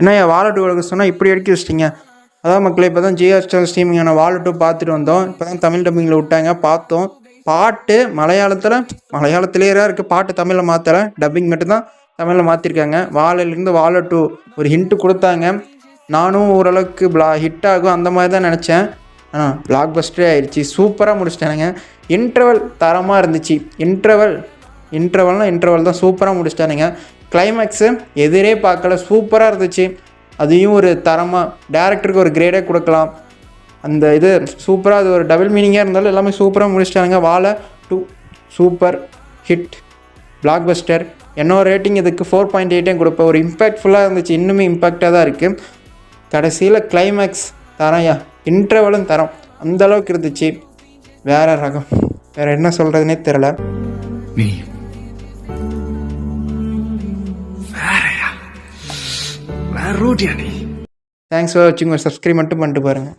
என்ன வாழை 2 எடுக்க சொன்னால் இப்படி எடுக்க வச்சிட்டிங்க. அதான் மக்களே, இப்போ தான் ஜிஆர் ஸ்டார் ஸ்ட்ரீமிங்கான வாழை 2 பார்த்துட்டு வந்தோம். இப்போ தான் தமிழ் டப்பிங்கில் விட்டாங்க, பார்த்தோம். பாட்டு மலையாளத்திலேயே இருக்குது, பாட்டு தமிழில் மாற்றலை, டப்பிங் மட்டும்தான் தமிழில் மாற்றிருக்காங்க. வாழையிலேருந்து வாழை 2 ஒரு ஹிண்ட்டு கொடுத்தாங்க. நானும் ஓரளவுக்கு ஹிட் ஆகும் அந்த மாதிரி தான் நினச்சேன். ஆனால் பிளாக் பஸ்டரே ஆயிடுச்சு. சூப்பராக முடிச்சிட்டானுங்க. இன்டர்வல் தரமாக இருந்துச்சு. இன்டர்வல் தான் சூப்பராக முடிச்சிட்டானுங்க. கிளைமேக்ஸு எதிரே பார்க்கல, சூப்பராக இருந்துச்சு. அதையும் ஒரு தரமாக டேரக்டருக்கு ஒரு கிரேடே கொடுக்கலாம். அந்த இது சூப்பராக, அது ஒரு டபுள் மீனிங்காக இருந்தாலும் எல்லாமே சூப்பராக முடிச்சிட்டாங்க. வாழை 2 சூப்பர் ஹிட், பிளாக் பஸ்டர். என்னோட ரேட்டிங் இதுக்கு 4.8 கொடுப்பேன். ஒரு இம்பேக்ட்ஃபுல்லாக இருந்துச்சு, இன்னுமே இம்பேக்டாக தான் இருக்குது. கடைசியில் கிளைமேக்ஸ் தரையா, இன்டர்வலும் தரம் அந்தளவுக்கு இருந்துச்சு. வேறு ரகம், வேறு என்ன சொல்கிறதுனே தெரில. நீ வேற ரூட்டியா நீ. தேங்க்ஸ் ஃபார் வாட்சிங். ஒரு சப்ஸ்கிரைப் மட்டும் பண்ணிட்டு பாருங்கள்.